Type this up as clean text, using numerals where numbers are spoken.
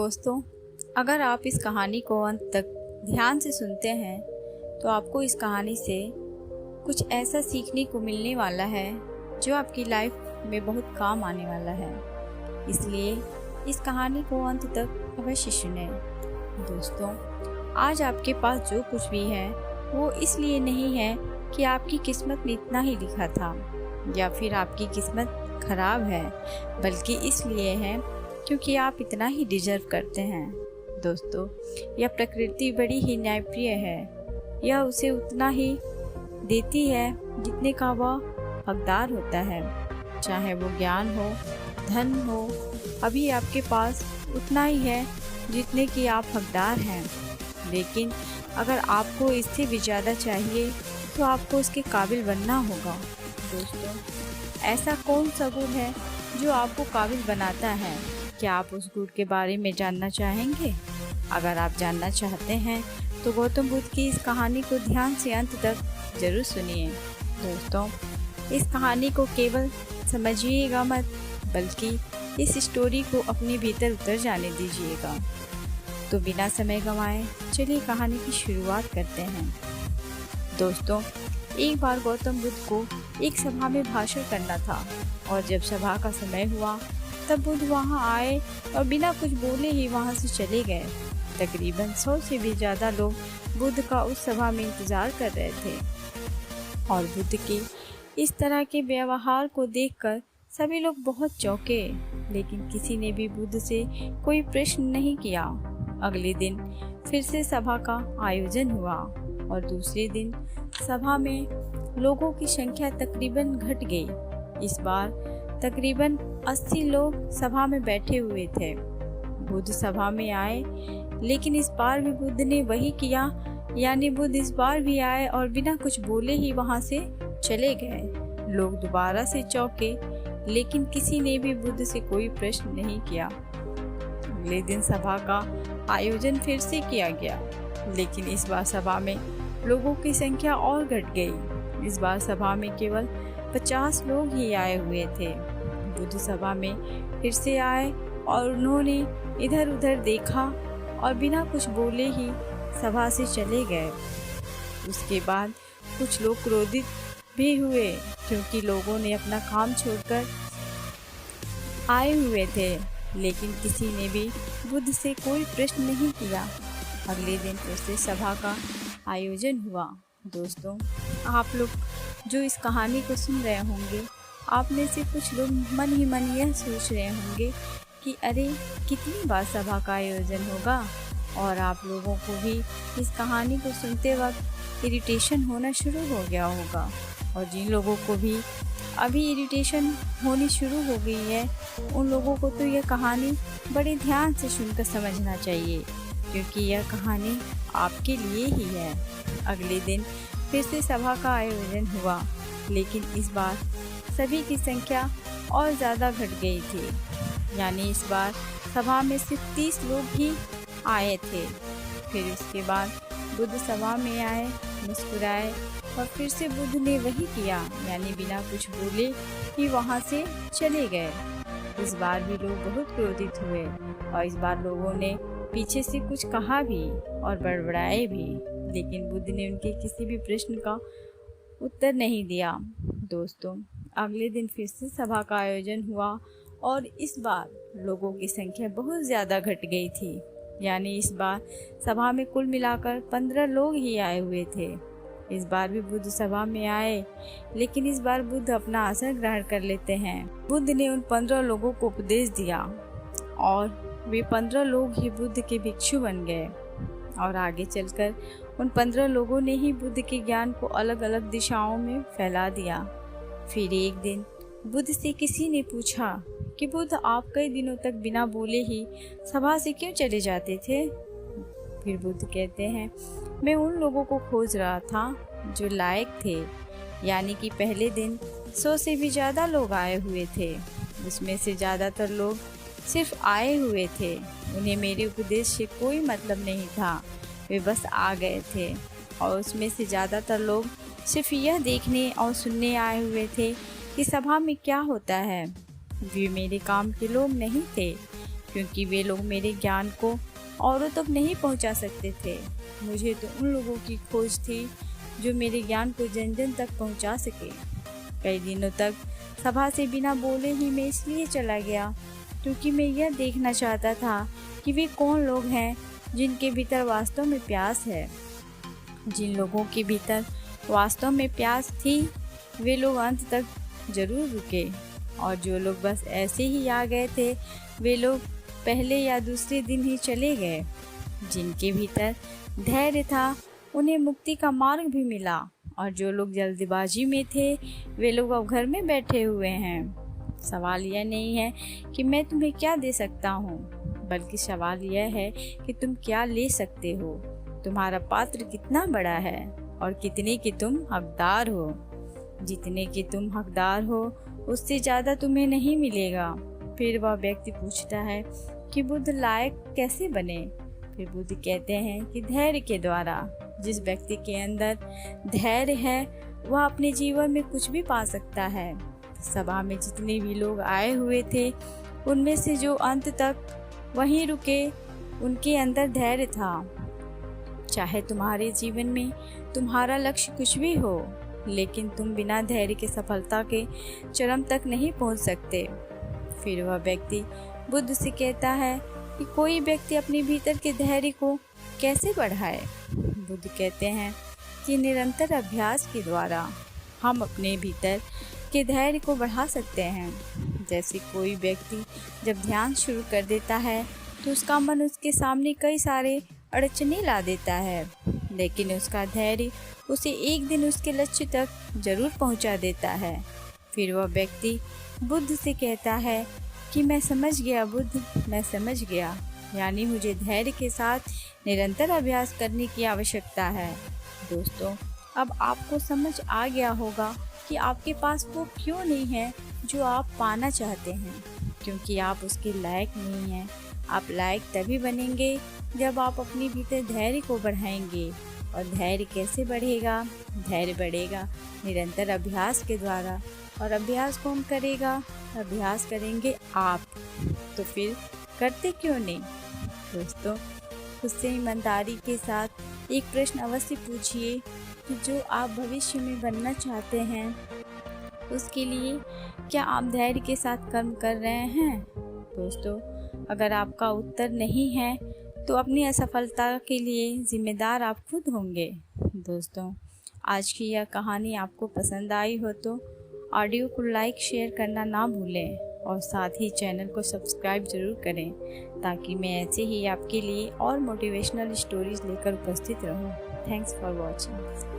दोस्तों, अगर आप इस कहानी को अंत तक ध्यान से सुनते हैं तो आपको इस कहानी से कुछ ऐसा सीखने को मिलने वाला है जो आपकी लाइफ में बहुत काम आने वाला है। इसलिए इस कहानी को अंत तक अवश्य सुनें। दोस्तों, आज आपके पास जो कुछ भी है वो इसलिए नहीं है कि आपकी किस्मत में इतना ही लिखा था या फिर आपकी किस्मत खराब है, बल्कि इसलिए है क्योंकि आप इतना ही डिजर्व करते हैं। दोस्तों, यह प्रकृति बड़ी ही न्यायप्रिय है। यह उसे उतना ही देती है जितने का वह हकदार होता है। चाहे वो ज्ञान हो, धन हो, अभी आपके पास उतना ही है जितने की आप हकदार हैं। लेकिन अगर आपको इससे भी ज़्यादा चाहिए तो आपको उसके काबिल बनना होगा। दोस्तों, ऐसा कौन सा गुण है जो आपको काबिल बनाता है? क्या आप उस गुण के बारे में जानना चाहेंगे? अगर आप जानना चाहते हैं तो गौतम बुद्ध की इस कहानी को ध्यान से अंत तक जरूर सुनिए। दोस्तों, इस कहानी को केवल समझिएगा मत, बल्कि इस स्टोरी को अपने भीतर उतर जाने दीजिएगा। तो बिना समय गंवाए चलिए कहानी की शुरुआत करते हैं। दोस्तों, एक बार गौतम बुद्ध को एक सभा में भाषण करना था और जब सभा का समय हुआ तब बुद्ध वहां आए और बिना कुछ बोले ही वहां से चले गए। तकरीबन 100 से भी ज़्यादा लोग बुद्ध का उस सभा में इंतज़ार कर रहे थे और बुद्ध के इस तरह के व्यवहार को देखकर सभी लोग बहुत चौंके, लेकिन किसी ने भी बुद्ध से कोई प्रश्न नहीं किया। अगले दिन फिर से सभा का आयोजन हुआ और दूसरे दिन सभा में लोगों की संख्या तकरीबन घट गई। इस बार तकरीबन 80 लोग सभा में बैठे हुए थे। बुद्ध सभा में आए, लेकिन इस बार भी बुद्ध ने वही किया, यानी बुद्ध इस बार भी आए और बिना कुछ बोले ही वहां से चले गए। लोग दोबारा से चौंके, लेकिन किसी ने भी बुद्ध से कोई प्रश्न नहीं किया। अगले दिन सभा का आयोजन फिर से किया गया, लेकिन इस बार सभा में लोगों की संख्या और घट गई। इस बार सभा में केवल 50 लोग ही आए हुए थे। बुद्ध सभा में फिर से आए और उन्होंने इधर उधर देखा और बिना कुछ बोले ही सभा से चले गए। उसके बाद कुछ लोग क्रोधित भी हुए, क्योंकि लोगों ने अपना काम छोड़कर आए हुए थे, लेकिन किसी ने भी बुद्ध से कोई प्रश्न नहीं किया। अगले दिन फिर से सभा का आयोजन हुआ। दोस्तों, आप लोग जो इस कहानी को सुन रहे होंगे, आप में से कुछ लोग मन ही मन यह सोच रहे होंगे कि अरे कितनी बार सभा का आयोजन होगा, और आप लोगों को भी इस कहानी को सुनते वक्त इरिटेशन होना शुरू हो गया होगा। और जिन लोगों को भी अभी इरिटेशन होनी शुरू हो गई है, उन लोगों को तो यह कहानी बड़े ध्यान से सुनकर समझना चाहिए, क्योंकि यह कहानी आपके लिए ही है। अगले दिन फिर से सभा का आयोजन हुआ, लेकिन इस बार सभी की संख्या और ज़्यादा घट गई थी, यानी इस बार सभा में सिर्फ 30 लोग ही आए थे। फिर उसके बाद बुद्ध सभा में आए, मुस्कुराए और फिर से बुद्ध ने वही किया, यानी बिना कुछ बोले ही वहाँ से चले गए। इस बार भी लोग बहुत क्रोधित हुए और इस बार लोगों ने पीछे से कुछ कहा भी और बड़बड़ाए भी, लेकिन बुद्ध ने उनके किसी भी प्रश्न का उत्तर नहीं दिया। दोस्तों, अगले दिन फिर से सभा का आयोजन हुआ और इस बार लोगों की संख्या बहुत ज़्यादा घट गई थी, यानी इस बार सभा में कुल मिलाकर 15 लोग ही आए हुए थे। इस बार भी बुद्ध सभा में आए, लेकिन इस बार बुद्ध अपना आसन ग्रहण कर लेते हैं। बुद्ध ने उन 15 लोगों को उपदेश दिया और वे 15 लोग ही बुद्ध के भिक्षु बन गए और आगे चलकर उन 15 लोगों ने ही बुद्ध के ज्ञान को अलग अलग दिशाओं में फैला दिया। फिर एक दिन बुद्ध से किसी ने पूछा कि बुद्ध, आप कई दिनों तक बिना बोले ही सभा से क्यों चले जाते थे? फिर बुद्ध कहते हैं, मैं उन लोगों को खोज रहा था जो लायक थे, यानी कि पहले दिन 100 से भी ज़्यादा लोग आए हुए थे। उसमें से ज़्यादातर लोग सिर्फ आए हुए थे, उन्हें मेरे उपदेश से कोई मतलब नहीं था, वे बस आ गए थे। और उसमें से ज़्यादातर लोग सिर्फ यह देखने और सुनने आए हुए थे कि सभा में क्या होता है। वे मेरे काम के लोग नहीं थे, क्योंकि वे लोग मेरे ज्ञान को औरों तक नहीं पहुंचा सकते थे। मुझे तो उन लोगों की खोज थी जो मेरे ज्ञान को जन जन तक पहुंचा सके। कई दिनों तक सभा से बिना बोले ही मैं इसलिए चला गया क्योंकि मैं यह देखना चाहता था कि वे कौन लोग हैं जिनके भीतर वास्तव में प्यास है। जिन लोगों के भीतर वास्तव में प्यास थी वे लोग अंत तक जरूर रुके, और जो लोग बस ऐसे ही आ गए थे वे लोग पहले या दूसरे दिन ही चले गए। जिनके भीतर धैर्य था उन्हें मुक्ति का मार्ग भी मिला, और जो लोग जल्दबाजी में थे वे लोग अब घर में बैठे हुए हैं। सवाल यह नहीं है कि मैं तुम्हें क्या दे सकता हूँ, बल्कि सवाल यह है कि तुम क्या ले सकते हो। तुम्हारा पात्र कितना बड़ा है और कितने के तुम हकदार हो। जितने के तुम हकदार हो उससे ज़्यादा तुम्हें नहीं मिलेगा। फिर वह व्यक्ति पूछता है कि बुद्ध लायक कैसे बने। फिर बुद्ध कहते हैं कि धैर्य के द्वारा। जिस व्यक्ति के अंदर धैर्य है वह अपने जीवन में कुछ भी पा सकता है। सभा में जितने भी लोग आए हुए थे उनमें से जो अंत तक वहीं रुके उनके अंदर धैर्य था। चाहे तुम्हारे जीवन में तुम्हारा लक्ष्य कुछ भी हो, लेकिन तुम बिना धैर्य के सफलता के चरम तक नहीं पहुंच सकते। फिर वह व्यक्ति बुद्ध से कहता है कि कोई व्यक्ति अपने भीतर के धैर्य को कैसे बढ़ाए। बुद्ध कहते हैं कि निरंतर अभ्यास के द्वारा हम अपने भीतर के धैर्य को बढ़ा सकते हैं। जैसे कोई व्यक्ति जब ध्यान शुरू कर देता है तो उसका मन उसके सामने कई सारे अड़चने ला देता है, लेकिन उसका धैर्य उसे एक दिन उसके लक्ष्य तक जरूर पहुंचा देता है। फिर वह व्यक्ति बुद्ध से कहता है कि मैं समझ गया बुद्ध, मैं समझ गया। यानी मुझे धैर्य के साथ निरंतर अभ्यास करने की आवश्यकता है। दोस्तों, अब आपको समझ आ गया होगा कि आपके पास वो क्यों नहीं है जो आप पाना चाहते हैं, क्योंकि आप उसके लायक नहीं हैं। आप लायक तभी बनेंगे जब आप अपने भीतर धैर्य को बढ़ाएंगे। और धैर्य कैसे बढ़ेगा? धैर्य बढ़ेगा निरंतर अभ्यास के द्वारा। और अभ्यास कौन करेगा? अभ्यास करेंगे आप। तो फिर करते क्यों नहीं? दोस्तों, खुद से ईमानदारी के साथ एक प्रश्न अवश्य पूछिए कि जो आप भविष्य में बनना चाहते हैं उसके लिए क्या आप धैर्य के साथ कर्म कर रहे हैं? दोस्तों, अगर आपका उत्तर नहीं है तो अपनी असफलता के लिए जिम्मेदार आप खुद होंगे। दोस्तों, आज की यह कहानी आपको पसंद आई हो तो ऑडियो को लाइक शेयर करना ना भूलें, और साथ ही चैनल को सब्सक्राइब जरूर करें ताकि मैं ऐसे ही आपके लिए और मोटिवेशनल स्टोरीज लेकर उपस्थित रहूं। Thanks for watching.